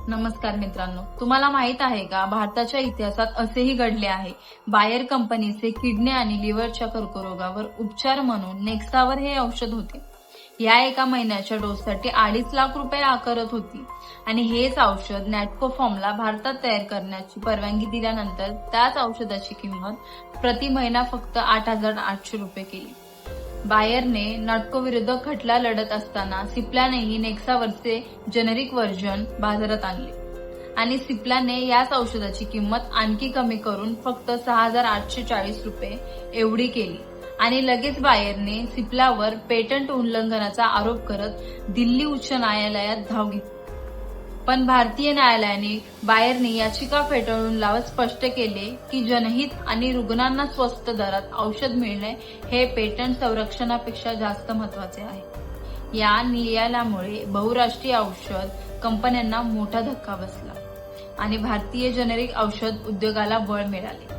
नमस्कार मित्रांनो, तुम्हाला माहित आहे का भारताच्या इतिहासात असेही घडले आहे. बायर कंपनीचे किडनी आणि लिव्हरच्या कर्करोगावर उपचार म्हणून नेक्सावर हे औषध होते. या एका महिन्याच्या डोससाठी 2.5 लाख रुपये आकारत होती आणि हेच औषध नॅटको फॉर्मला भारतात तयार करण्याची परवानगी दिल्यानंतर त्याच औषधाची किंमत प्रति महिना फक्त 8,800 रुपये केली. बायरने नॅटको विरुद्ध खटला लढत असताना सिप्लानेही नेक्सावरचे जेनेरिक व्हर्जन बाजारात आणले आणि सिप्लाने याच औषधाची किंमत आणखी कमी करून फक्त 6,840 रुपये एवढी केली आणि लगेच बायरने सिप्लावर पेटंट उल्लंघनाचा आरोप करत दिल्ली उच्च न्यायालयात धाव घेतली. पण भारतीय न्यायालयाने बायरने याचिका फेटाळून लावत स्पष्ट केले की जनहित आणि रुग्णांना स्वस्त दरात औषध मिळणे हे पेटंट संरक्षणापेक्षा जास्त महत्वाचे आहे. या निर्णयामुळे बहुराष्ट्रीय औषध कंपन्यांना मोठा धक्का बसला आणि भारतीय जेनेरिक औषध उद्योगाला बळ मिळाले.